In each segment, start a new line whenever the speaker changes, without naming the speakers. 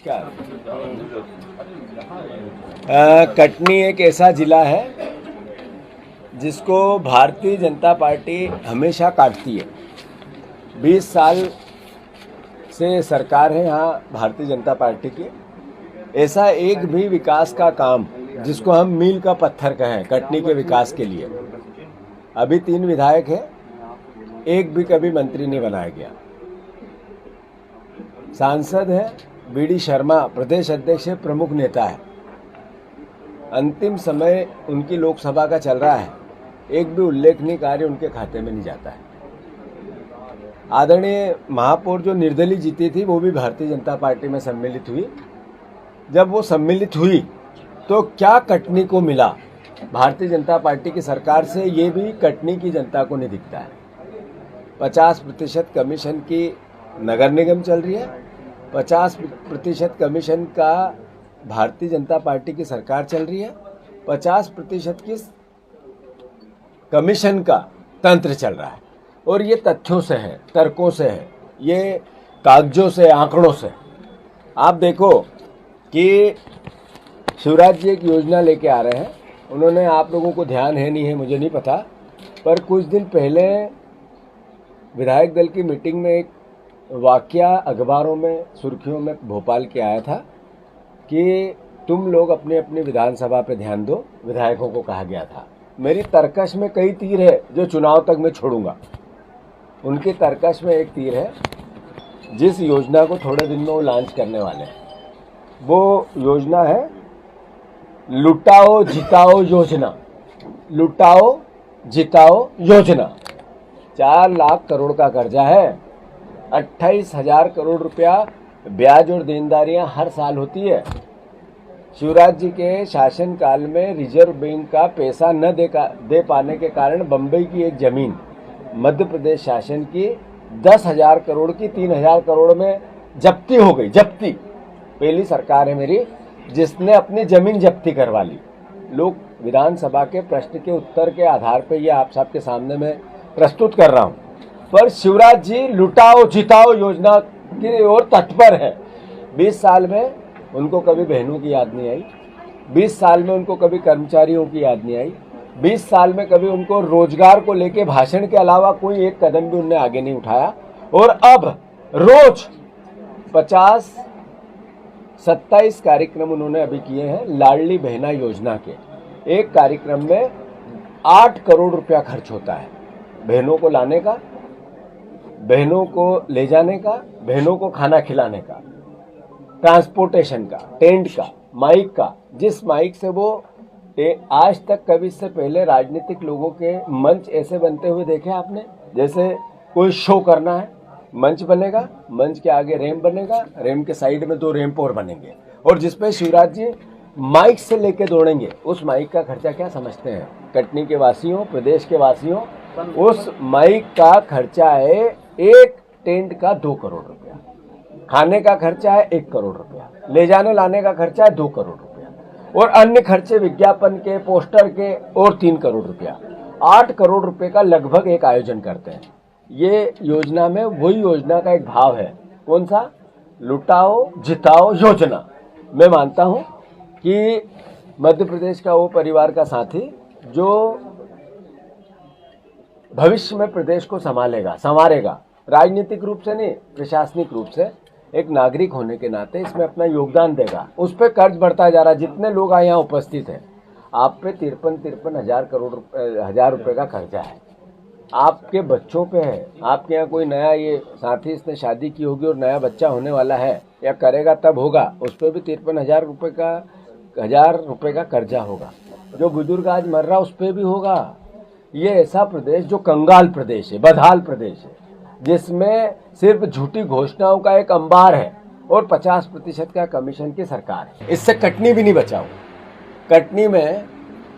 नमस्कार। कटनी एक ऐसा जिला है जिसको भारतीय जनता पार्टी हमेशा काटती है। 20 साल से सरकार है यहाँ भारतीय जनता पार्टी की। ऐसा एक भी विकास का काम जिसको हम मील का पत्थर कहें कटनी के विकास के लिए, अभी 3 विधायक हैं, एक भी कभी मंत्री नहीं बनाया गया। सांसद है बीडी शर्मा, प्रदेश अध्यक्ष है, प्रमुख नेता है। अंतिम समय उनकी लोकसभा का चल रहा है, एक भी उल्लेखनीय कार्य उनके खाते में नहीं जाता है। आदरणीय महापौर जो निर्दलीय जीती थी वो भी भारतीय जनता पार्टी में सम्मिलित हुई। जब वो सम्मिलित हुई तो क्या कटनी को मिला भारतीय जनता पार्टी की सरकार से, ये भी कटनी की जनता को नहीं दिखता है। 50% कमीशन की नगर निगम चल रही है, 50% कमीशन का भारतीय जनता पार्टी की सरकार चल रही है, 50% की कमीशन का तंत्र चल रहा है। और ये तथ्यों से है, तर्कों से है, ये कागजों से, आंकड़ों से। आप देखो कि शिवराज जी एक योजना लेके आ रहे हैं। उन्होंने, आप लोगों को ध्यान है नहीं है मुझे नहीं पता, पर कुछ दिन पहले विधायक दल की मीटिंग में एक वाकया अखबारों में सुर्खियों में भोपाल के आया था कि तुम लोग अपने अपने विधानसभा पे ध्यान दो, विधायकों को कहा गया था। मेरी तर्कश में कई तीर है जो चुनाव तक मैं छोड़ूंगा। उनकी तर्कश में एक तीर है, जिस योजना को थोड़े दिन में वो लॉन्च करने वाले हैं, वो योजना है लुटाओ जिताओ योजना। लुटाओ जिताओ योजना 4 लाख करोड़ का कर्जा है, 28,000 करोड़ रुपया ब्याज और देनदारियां हर साल होती है। शिवराज जी के शासनकाल में रिजर्व बैंक का पैसा न दे पाने के कारण बम्बई की एक जमीन मध्य प्रदेश शासन की 10,000 करोड़ की 3,000 करोड़ में जब्ती हो गई। जब्ती, पहली सरकार है मेरी जिसने अपनी जमीन जब्ती करवा ली। लोग विधानसभा के प्रश्न के उत्तर के आधार पर ये आप सबके सामने मैं प्रस्तुत कर रहा हूं। पर शिवराज जी लुटाओ जिताओ योजना की ओर तत्पर है। 20 साल में उनको कभी बहनों की याद नहीं आई, 20 साल में उनको कभी कर्मचारियों की याद नहीं आई, 20 साल में कभी उनको रोजगार को लेके भाषण के अलावा कोई एक कदम भी उन्होंने आगे नहीं उठाया। और अब रोज 27 कार्यक्रम उन्होंने अभी किए हैं लाडली बहना योजना के। एक कार्यक्रम में 8 करोड़ रुपया खर्च होता है, बहनों को लाने का, बहनों को ले जाने का, बहनों को खाना खिलाने का, ट्रांसपोर्टेशन का, टेंट का, माइक का। जिस माइक से वो आज तक कभी इससे पहले राजनीतिक लोगों के मंच ऐसे बनते हुए देखे आपने? जैसे कोई शो करना है, मंच बनेगा, मंच के आगे रैंप बनेगा, रैंप के साइड में 2 रैंप और बनेंगे, और जिसपे शिवराज जी माइक से लेके दौड़ेंगे। उस माइक का खर्चा क्या समझते हैं कटनी के वासियों, प्रदेश के वासियों? उस माइक का खर्चा है एक टेंट का 2 करोड़ रुपया, खाने का खर्चा है 1 करोड़ रुपया, ले जाने लाने का खर्चा है 2 करोड़ रुपया, और अन्य खर्चे विज्ञापन के, पोस्टर के और 3 करोड़ रुपया। 8 करोड़ रुपए का लगभग एक आयोजन करते हैं। ये योजना में वही योजना का एक भाव है, कौन सा? लुटाओ जिताओ योजना। मैं मानता हूं कि मध्य प्रदेश का वो परिवार का साथी जो भविष्य में प्रदेश को संवारेगा, राजनीतिक रूप से नहीं, प्रशासनिक रूप से, एक नागरिक होने के नाते इसमें अपना योगदान देगा। उस पर कर्ज बढ़ता जा रहा है। जितने लोग यहाँ उपस्थित हैं, आप पे 53 हजार रुपए का कर्जा है, आपके बच्चों पे है। आपके यहाँ कोई नया ये साथी, इसने शादी की होगी और नया बच्चा होने वाला है या करेगा तब होगा, उस पर भी 53,000 रुपए का कर्जा होगा। जो बुजुर्ग आज मर रहा उस पर भी होगा। ये ऐसा प्रदेश जो कंगाल प्रदेश है, बदहाल प्रदेश है, जिसमें सिर्फ झूठी घोषणाओं का एक अंबार है और 50% का कमीशन की सरकार है। इससे कटनी भी नहीं बचाओ। कटनी में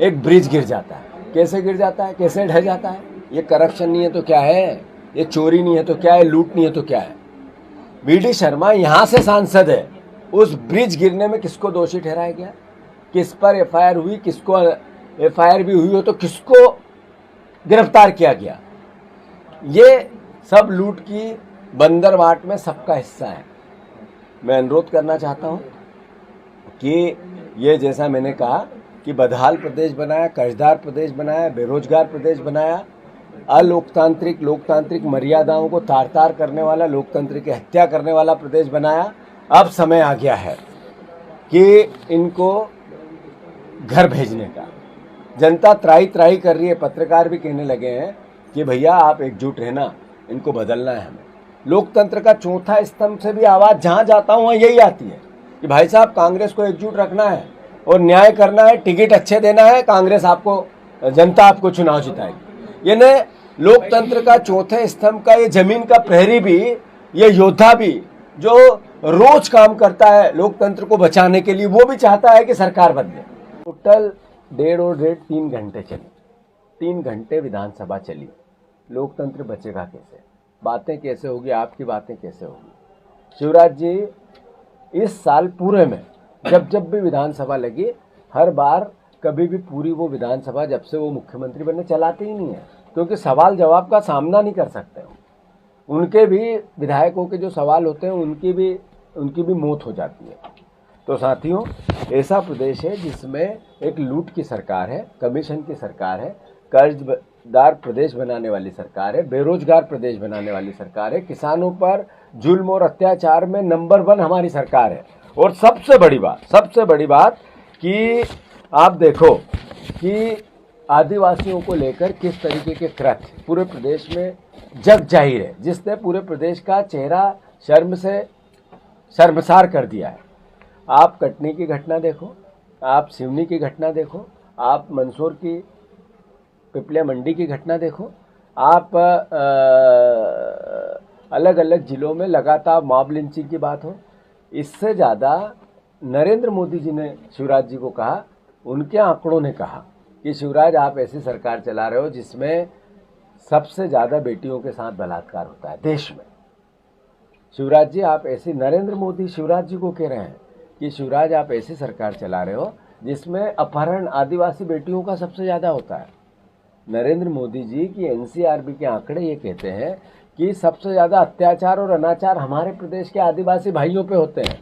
एक ब्रिज गिर जाता है, कैसे गिर जाता है, कैसे ढह जाता है? ये करप्शन नहीं है तो क्या है? ये चोरी नहीं है तो क्या है? लूट नहीं है तो क्या है? बीडी शर्मा यहाँ से सांसद है। उस ब्रिज गिरने में किसको दोषी ठहराया गया? किस पर एफआईआर हुई? किसको एफआईआर भी हुई हो तो किसको गिरफ्तार किया गया? ये सब लूट की बंदरवाट में सबका हिस्सा है। मैं अनुरोध करना चाहता हूँ कि ये जैसा मैंने कहा कि बदहाल प्रदेश बनाया, कर्जदार प्रदेश बनाया, बेरोजगार प्रदेश बनाया, अलोकतांत्रिक लोकतांत्रिक मर्यादाओं को तार तार करने वाला, लोकतंत्र की हत्या करने वाला प्रदेश बनाया। अब समय आ गया है कि इनको घर भेजने का। जनता त्राही त्राही कर रही है, पत्रकार भी कहने लगे हैं कि भैया आप एकजुट रहना, इनको बदलना है हमें। लोकतंत्र का चौथा स्तंभ से भी आवाज़ जहाँ जाता हूँ वहाँ यही आती है कि भाई साहब कांग्रेस को एकजुट रखना है और न्याय करना है, टिकट अच्छे देना है, कांग्रेस आपको, जनता आपको चुनाव जिताएगी। यानी लोकतंत्र का चौथे स्तंभ का ये जमीन का प्रहरी भी, ये योद्धा भी जो रोज काम करता है लोकतंत्र को बचाने के लिए, वो भी चाहता है कि सरकार बदले। टोटल 3 घंटे चली, 3 घंटे विधानसभा चली। लोकतंत्र बचेगा कैसे? बातें कैसे होगी? आपकी बातें कैसे होगी? शिवराज जी, इस साल पूरे में जब जब भी विधानसभा लगी, हर बार कभी भी पूरी वो विधानसभा जब से वो मुख्यमंत्री बनने चलाते ही नहीं है, क्योंकि सवाल जवाब का सामना नहीं कर सकते। उनके भी विधायकों के जो सवाल होते हैं उनकी भी मौत हो जाती है। तो साथियों, ऐसा प्रदेश है जिसमें एक लूट की सरकार है, कमीशन की सरकार है, कर्जदार प्रदेश बनाने वाली सरकार है, बेरोजगार प्रदेश बनाने वाली सरकार है, किसानों पर जुल्म और अत्याचार में नंबर 1 हमारी सरकार है। और सबसे बड़ी बात कि आप देखो कि आदिवासियों को लेकर किस तरीके के कृत्य पूरे प्रदेश में जग जाहिर है, जिसने पूरे प्रदेश का चेहरा शर्म से शर्मसार कर दिया है। आप कटनी की घटना देखो, आप सिवनी की घटना देखो, आप मंदसौर की पिपलिया मंडी की घटना देखो, आप अलग अलग जिलों में लगातार मॉब लिंचिंग की बात हो। इससे ज़्यादा नरेंद्र मोदी जी ने शिवराज जी को कहा, उनके आंकड़ों ने कहा कि शिवराज आप ऐसी सरकार चला रहे हो जिसमें सबसे ज़्यादा बेटियों के साथ बलात्कार होता है देश में। शिवराज जी आप ऐसी, नरेंद्र मोदी शिवराज जी को कह रहे हैं कि शिवराज आप ऐसी सरकार चला रहे हो जिसमें अपहरण आदिवासी बेटियों का सबसे ज़्यादा होता है। नरेंद्र मोदी जी की एनसीआरबी के आंकड़े ये कहते हैं कि सबसे ज़्यादा अत्याचार और अनाचार हमारे प्रदेश के आदिवासी भाइयों पे होते हैं।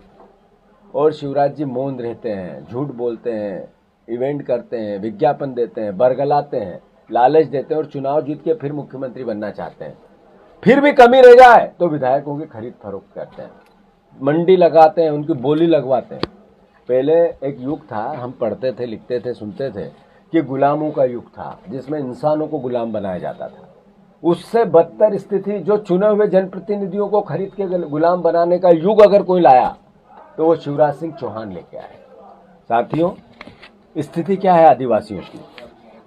और शिवराज जी मौन रहते हैं, झूठ बोलते हैं, इवेंट करते हैं, विज्ञापन देते हैं, बरगलाते हैं, लालच देते हैं और चुनाव जीत के फिर मुख्यमंत्री बनना चाहते हैं। फिर भी कमी रह जाए तो विधायकों की खरीद फरोख्त करते हैं, मंडी लगाते हैं, उनकी बोली लगवाते हैं। पहले एक युग था, हम पढ़ते थे, लिखते थे, सुनते थे कि गुलामों का युग था जिसमें इंसानों को गुलाम बनाया जाता था। उससे बदतर स्थिति जो चुने हुए जनप्रतिनिधियों को खरीद के गुलाम बनाने का युग अगर कोई लाया तो वो शिवराज सिंह चौहान लेके आए। साथियों, स्थिति क्या है आदिवासियों की?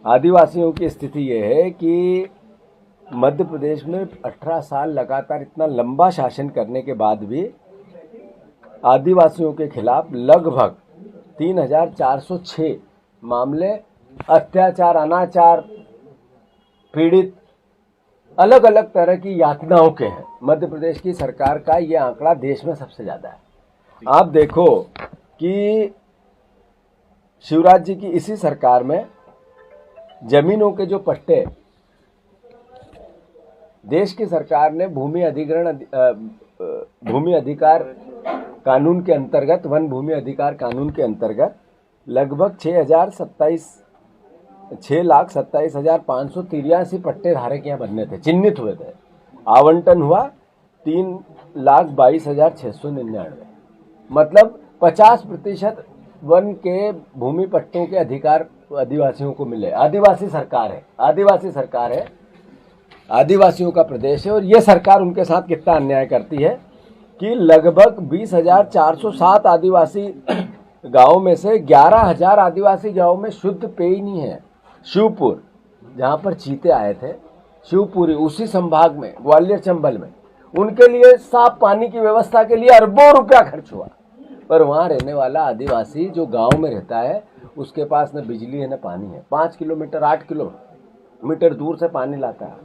आदिवासियों की स्थिति ये है कि मध्य प्रदेश में 18 साल लगातार इतना लंबा शासन करने के बाद भी आदिवासियों के खिलाफ लगभग 3406 मामले अत्याचार, अनाचार, पीड़ित, अलग अलग तरह की यातनाओं के हैं। मध्य प्रदेश की सरकार का ये आंकड़ा देश में सबसे ज़्यादा है। आप देखो कि शिवराज जी की इसी सरकार में जमीनों के जो पट्टे, देश की सरकार ने भूमि अधिकार कानून के अंतर्गत, वन भूमि अधिकार कानून के अंतर्गत लगभग 6,27,583 पट्टे धारक यहाँ बनने थे, चिन्हित हुए थे। आवंटन हुआ 3,22,699, मतलब 50% वन के भूमि पट्टों के अधिकार आदिवासियों को मिले। आदिवासी सरकार है, आदिवासियों का प्रदेश है। और ये सरकार उनके साथ कितना अन्याय करती है कि लगभग 20,407 आदिवासी गाँव में से 11,000 आदिवासी गाँव में शुद्ध पेय नहीं है। शिवपुर, जहाँ पर चीते आए थे, शिवपुरी उसी संभाग में, ग्वालियर चंबल में, उनके लिए साफ पानी की व्यवस्था के लिए अरबों रुपया खर्च हुआ। पर वहाँ रहने वाला आदिवासी जो गांव में रहता है उसके पास न बिजली है न पानी है। 5 किलोमीटर 8 किलोमीटर दूर से पानी लाता है।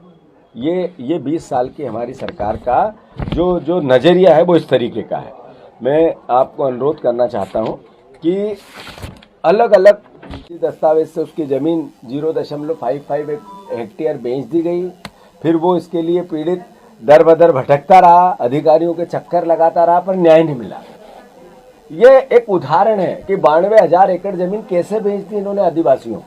ये 20 साल की हमारी सरकार का जो नज़रिया है वो इस तरीके का है। मैं आपको अनुरोध करना चाहता हूँ कि अलग अलग दस्तावेज से उसकी ज़मीन 0.55 हेक्टेयर बेच दी गई। फिर वो इसके लिए पीड़ित दर बदर भटकता रहा, अधिकारियों के चक्कर लगाता रहा, पर न्याय नहीं मिला। ये एक उदाहरण है कि 92,000 एकड़ जमीन कैसे बेच दी इन्होंने आदिवासियों।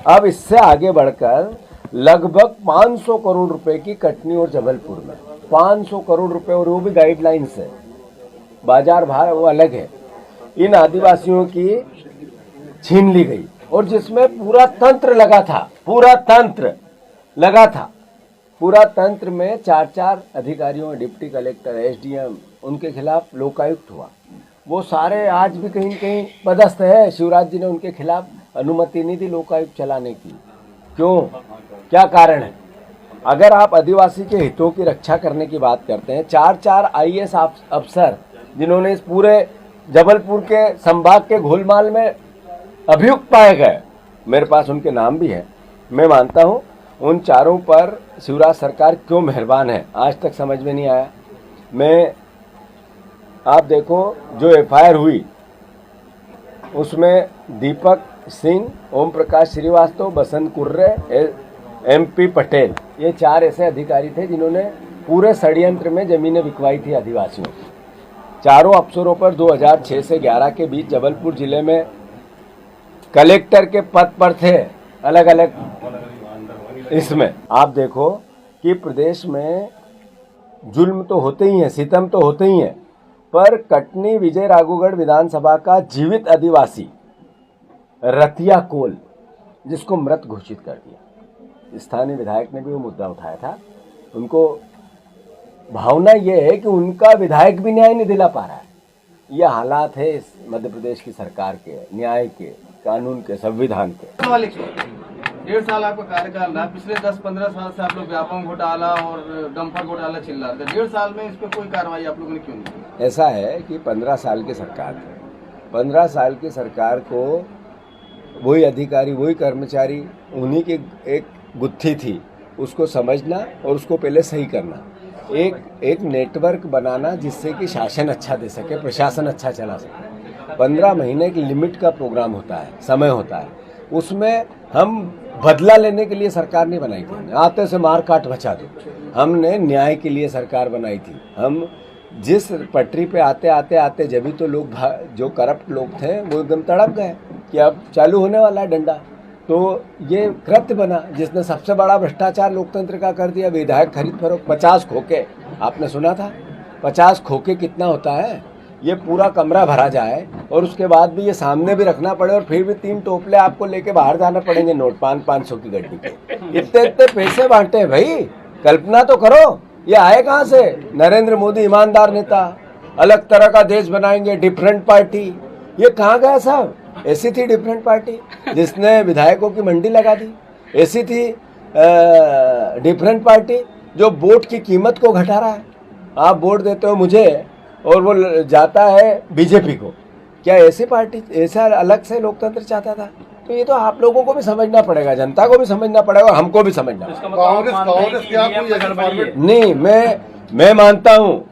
अब इससे आगे बढ़कर लगभग 500 करोड़ रुपए की कटनी और जबलपुर में 500 करोड़ रुपए, और वो भी गाइडलाइन से, बाजार भाव वो अलग है, इन आदिवासियों की छीन ली गई। और जिसमें पूरा तंत्र लगा था, पूरा तंत्र लगा था। पूरा तंत्र में 4 अधिकारियों, डिप्टी कलेक्टर, एसडीएम, उनके खिलाफ लोकायुक्त हुआ। वो सारे आज भी कहीं न कहीं पदस्थ है। शिवराज जी ने उनके खिलाफ अनुमति नहीं दी लोकायुक्त चलाने की। क्यों, क्या कारण है? अगर आप आदिवासी के हितों की रक्षा करने की बात करते हैं, 4 आईएएस अफसर जिन्होंने इस पूरे जबलपुर के संभाग के घोलमाल में अभियुक्त पाए गए, मेरे पास उनके नाम भी है। मैं मानता हूं उन चारों पर शिवराज सरकार क्यों मेहरबान है, आज तक समझ में नहीं आया। मैं, आप देखो जो एफआईआर हुई उसमें दीपक सिंह, ओम प्रकाश श्रीवास्तव, बसंत कुर्रे, एमपी पटेल, ये 4 ऐसे अधिकारी थे जिन्होंने पूरे षड्यंत्र में जमीनें बिकवाई थी आदिवासियों की। चारों अफसरों पर 2006 से 11 के बीच जबलपुर जिले में कलेक्टर के पद पर थे, अलग अलग। इसमें आप देखो कि प्रदेश में जुल्म तो होते ही हैं, सितम तो होते ही हैं, पर कटनी विजय राघोगढ़ विधानसभा का जीवित आदिवासी रतिया कोल, जिसको मृत घोषित कर दिया, स्थानीय विधायक ने भी वो मुद्दा उठाया था। उनको भावना ये है कि उनका विधायक भी न्याय नहीं दिला पा रहा है। ये हालात है इस मध्य प्रदेश की सरकार के, न्याय के, कानून के, संविधान के।
1.5 साल आपका कार्यकाल रहा, पिछले 10-15 साल से आप लोग व्यापम घोटाला और डंपर घोटाला चिल्ला रहे थे। 1.5 साल में इस पर कोई कार्रवाई आप लोगों ने क्यों नहीं की?
ऐसा है कि 15 साल की सरकार थी, 15 साल की सरकार को वही अधिकारी, वही कर्मचारी, उन्हीं की एक गुत्थी थी, उसको समझना और उसको पहले सही करना, एक नेटवर्क बनाना जिससे कि शासन अच्छा दे सके, प्रशासन अच्छा चला सके। 15 महीने की लिमिट का प्रोग्राम होता है, समय होता है, उसमें हम बदला लेने के लिए सरकार नहीं बनाई थी, आते से मार काट बचा दो। हमने न्याय के लिए सरकार बनाई थी। हम जिस पटरी पे आते जब भी तो लोग, जो करप्ट लोग थे वो एकदम तड़प गए कि अब चालू होने वाला है डंडा। तो ये कृत्य बना जिसने सबसे बड़ा भ्रष्टाचार लोकतंत्र का कर दिया, विधायक खरीद फरोख्त। 50 खोखे, आपने सुना था 50 खोखे कितना होता है? ये पूरा कमरा भरा जाए और उसके बाद भी ये सामने भी रखना पड़े और फिर भी 3 टोपले आपको लेके बाहर जाना पड़ेंगे नोट, 500 की गड्डी के। इतने पैसे बांटे भाई, कल्पना तो करो ये आए कहाँ से? नरेंद्र मोदी ईमानदार नेता, अलग तरह का देश बनाएंगे, डिफरेंट पार्टी, ये कहाँ गया साहब? ऐसी थी डिफरेंट पार्टी जिसने विधायकों की मंडी लगा दी। ऐसी थी डिफरेंट पार्टी जो वोट की कीमत को घटा रहा है। आप वोट देते हो मुझे और वो जाता है बीजेपी को। क्या ऐसी पार्टी, ऐसा अलग से लोकतंत्र चाहता था? तो ये तो आप लोगों को भी समझना पड़ेगा, जनता को भी समझना पड़ेगा, हमको भी समझना पड़ेगा।
कांग्रेस क्या कोई
नहीं, मैं मानता हूँ